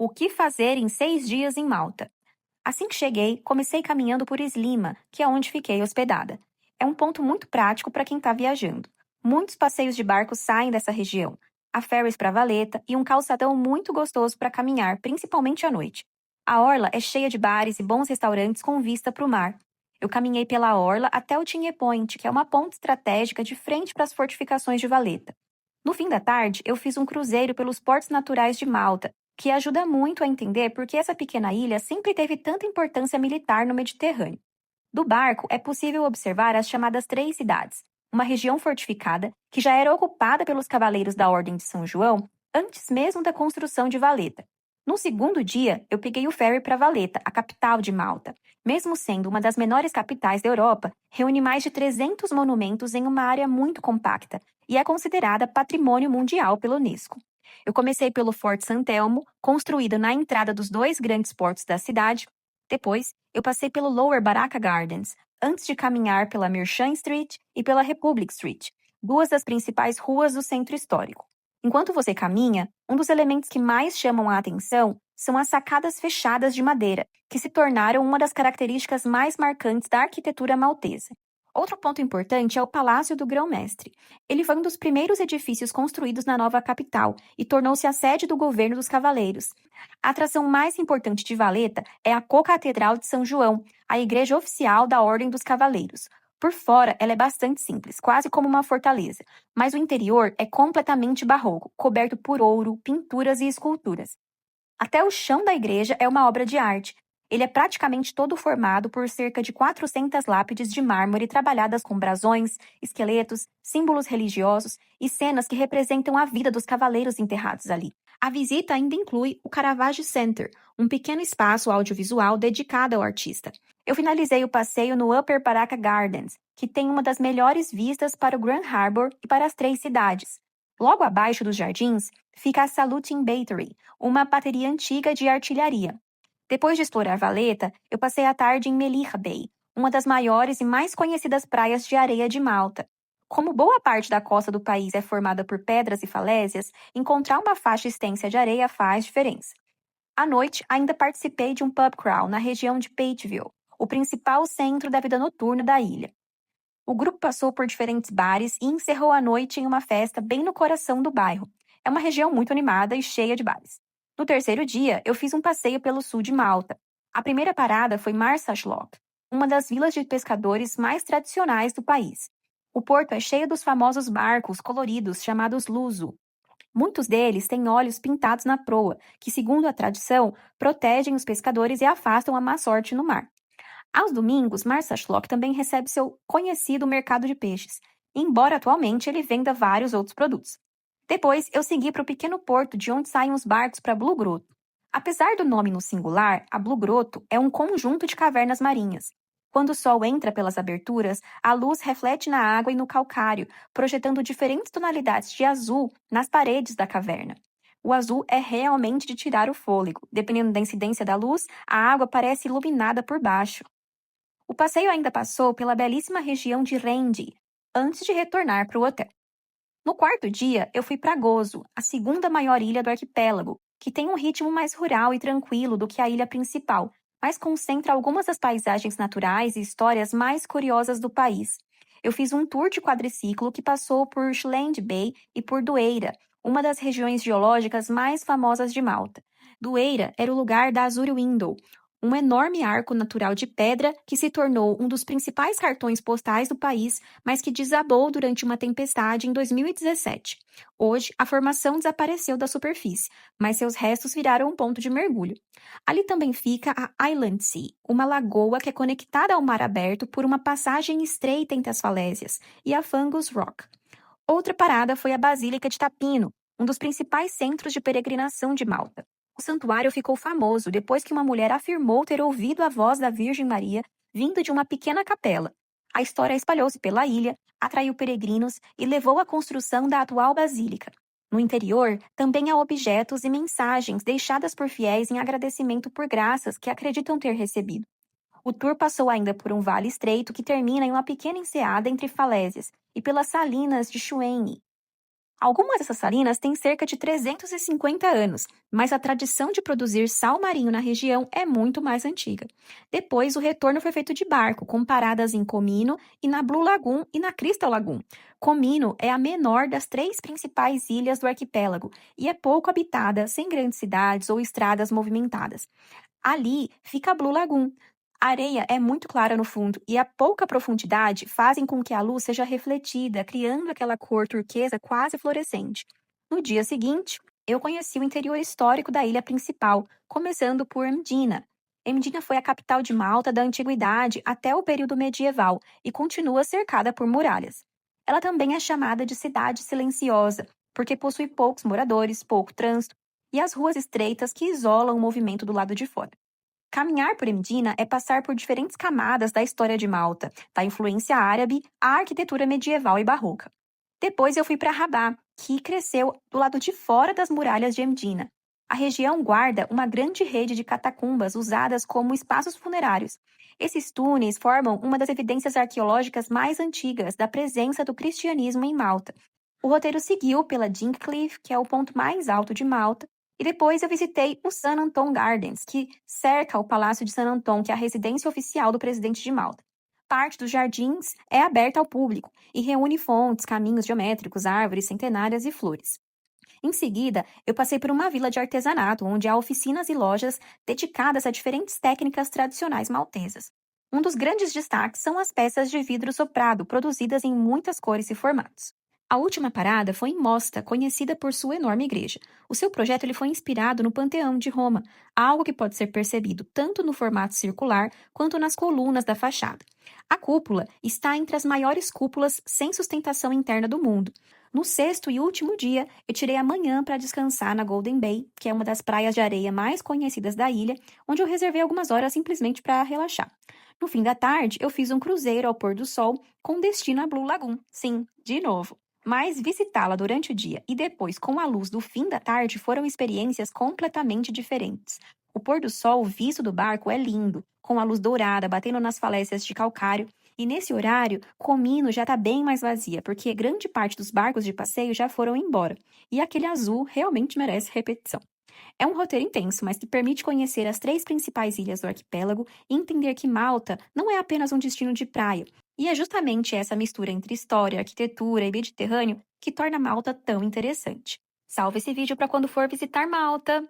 O que fazer em 6 dias em Malta? Assim que cheguei, comecei caminhando por Slima, que é onde fiquei hospedada. É um ponto muito prático para quem está viajando. Muitos passeios de barco saem dessa região. Há ferries para Valeta e um calçadão muito gostoso para caminhar, principalmente à noite. A orla é cheia de bares e bons restaurantes com vista para o mar. Eu caminhei pela orla até o Tinhé Point, que é uma ponte estratégica de frente para as fortificações de Valeta. No fim da tarde, eu fiz um cruzeiro pelos portos naturais de Malta, que ajuda muito a entender por que essa pequena ilha sempre teve tanta importância militar no Mediterrâneo. Do barco, é possível observar as chamadas Três Cidades, uma região fortificada que já era ocupada pelos cavaleiros da Ordem de São João antes mesmo da construção de Valeta. No segundo dia, eu peguei o ferry para Valeta, a capital de Malta. Mesmo sendo uma das menores capitais da Europa, reúne mais de 300 monumentos em uma área muito compacta e é considerada patrimônio mundial pela Unesco. Eu comecei pelo Forte Santelmo, construído na entrada dos dois grandes portos da cidade. Depois, eu passei pelo Lower Baraka Gardens, antes de caminhar pela Merchant Street e pela Republic Street, duas das principais ruas do centro histórico. Enquanto você caminha, um dos elementos que mais chamam a atenção são as sacadas fechadas de madeira, que se tornaram uma das características mais marcantes da arquitetura maltesa. Outro ponto importante é o Palácio do Grão-Mestre. Ele foi um dos primeiros edifícios construídos na nova capital e tornou-se a sede do governo dos cavaleiros. A atração mais importante de Valeta é a Co-Catedral de São João, a igreja oficial da Ordem dos Cavaleiros. Por fora, ela é bastante simples, quase como uma fortaleza, mas o interior é completamente barroco, coberto por ouro, pinturas e esculturas. Até o chão da igreja é uma obra de arte. Ele é praticamente todo formado por cerca de 400 lápides de mármore trabalhadas com brasões, esqueletos, símbolos religiosos e cenas que representam a vida dos cavaleiros enterrados ali. A visita ainda inclui o Caravage Center, um pequeno espaço audiovisual dedicado ao artista. Eu finalizei o passeio no Upper Baraka Gardens, que tem uma das melhores vistas para o Grand Harbour e para as Três Cidades. Logo abaixo dos jardins fica a Salutin Battery, uma bateria antiga de artilharia. Depois de explorar Valeta, eu passei a tarde em Melilla Bay, uma das maiores e mais conhecidas praias de areia de Malta. Como boa parte da costa do país é formada por pedras e falésias, encontrar uma faixa extensa de areia faz diferença. À noite, ainda participei de um pub crawl na região de Pateville, o principal centro da vida noturna da ilha. O grupo passou por diferentes bares e encerrou a noite em uma festa bem no coração do bairro. É uma região muito animada e cheia de bares. No terceiro dia, eu fiz um passeio pelo sul de Malta. A primeira parada foi Marsashlock, uma das vilas de pescadores mais tradicionais do país. O porto é cheio dos famosos barcos coloridos chamados luso. Muitos deles têm olhos pintados na proa, que, segundo a tradição, protegem os pescadores e afastam a má sorte no mar. Aos domingos, Marsashlock também recebe seu conhecido mercado de peixes, embora atualmente ele venda vários outros produtos. Depois, eu segui para o pequeno porto de onde saem os barcos para Blue Grotto. Apesar do nome no singular, a Blue Grotto é um conjunto de cavernas marinhas. Quando o sol entra pelas aberturas, a luz reflete na água e no calcário, projetando diferentes tonalidades de azul nas paredes da caverna. O azul é realmente de tirar o fôlego. Dependendo da incidência da luz, a água parece iluminada por baixo. O passeio ainda passou pela belíssima região de Randy, antes de retornar para o hotel. No quarto dia, eu fui para Gozo, a segunda maior ilha do arquipélago, que tem um ritmo mais rural e tranquilo do que a ilha principal, mas concentra algumas das paisagens naturais e histórias mais curiosas do país. Eu fiz um tour de quadriciclo que passou por Schland Bay e por Dueira, uma das regiões geológicas mais famosas de Malta. Dueira era o lugar da Azure Window, um enorme arco natural de pedra que se tornou um dos principais cartões postais do país, mas que desabou durante uma tempestade em 2017. Hoje, a formação desapareceu da superfície, mas seus restos viraram um ponto de mergulho. Ali também fica a Island Sea, uma lagoa que é conectada ao mar aberto por uma passagem estreita entre as falésias, e a Fungus Rock. Outra parada foi a Basílica de Tapino, um dos principais centros de peregrinação de Malta. O santuário ficou famoso depois que uma mulher afirmou ter ouvido a voz da Virgem Maria vindo de uma pequena capela. A história espalhou-se pela ilha, atraiu peregrinos e levou à construção da atual basílica. No interior, também há objetos e mensagens deixadas por fiéis em agradecimento por graças que acreditam ter recebido. O tour passou ainda por um vale estreito que termina em uma pequena enseada entre falésias e pelas salinas de Chuene. Algumas dessas salinas têm cerca de 350 anos, mas a tradição de produzir sal marinho na região é muito mais antiga. Depois, o retorno foi feito de barco, com paradas em Comino e na Blue Lagoon e na Crystal Lagoon. Comino é a menor das três principais ilhas do arquipélago e é pouco habitada, sem grandes cidades ou estradas movimentadas. Ali fica a Blue Lagoon. A areia é muito clara no fundo e a pouca profundidade fazem com que a luz seja refletida, criando aquela cor turquesa quase fluorescente. No dia seguinte, eu conheci o interior histórico da ilha principal, começando por Mdina. Mdina foi a capital de Malta da antiguidade até o período medieval e continua cercada por muralhas. Ela também é chamada de cidade silenciosa, porque possui poucos moradores, pouco trânsito e as ruas estreitas que isolam o movimento do lado de fora. Caminhar por Mdina é passar por diferentes camadas da história de Malta, da influência árabe à arquitetura medieval e barroca. Depois eu fui para Rabat, que cresceu do lado de fora das muralhas de Mdina. A região guarda uma grande rede de catacumbas usadas como espaços funerários. Esses túneis formam uma das evidências arqueológicas mais antigas da presença do cristianismo em Malta. O roteiro seguiu pela Dinkleaf, que é o ponto mais alto de Malta, e depois eu visitei o St. Anton Gardens, que cerca o Palácio de St. Anton, que é a residência oficial do presidente de Malta. Parte dos jardins é aberta ao público e reúne fontes, caminhos geométricos, árvores centenárias e flores. Em seguida, eu passei por uma vila de artesanato, onde há oficinas e lojas dedicadas a diferentes técnicas tradicionais maltesas. Um dos grandes destaques são as peças de vidro soprado, produzidas em muitas cores e formatos. A última parada foi em Mosta, conhecida por sua enorme igreja. O seu projeto ele foi inspirado no Panteão de Roma, algo que pode ser percebido tanto no formato circular quanto nas colunas da fachada. A cúpula está entre as maiores cúpulas sem sustentação interna do mundo. No sexto e último dia, eu tirei a manhã para descansar na Golden Bay, que é uma das praias de areia mais conhecidas da ilha, onde eu reservei algumas horas simplesmente para relaxar. No fim da tarde, eu fiz um cruzeiro ao pôr do sol com destino a Blue Lagoon. Sim, de novo. Mas visitá-la durante o dia e depois com a luz do fim da tarde foram experiências completamente diferentes. O pôr do sol visto do barco é lindo, com a luz dourada batendo nas falésias de calcário, e nesse horário, Comino já está bem mais vazia, porque grande parte dos barcos de passeio já foram embora, e aquele azul realmente merece repetição. É um roteiro intenso, mas que permite conhecer as três principais ilhas do arquipélago e entender que Malta não é apenas um destino de praia. E é justamente essa mistura entre história, arquitetura e Mediterrâneo que torna Malta tão interessante. Salve esse vídeo para quando for visitar Malta!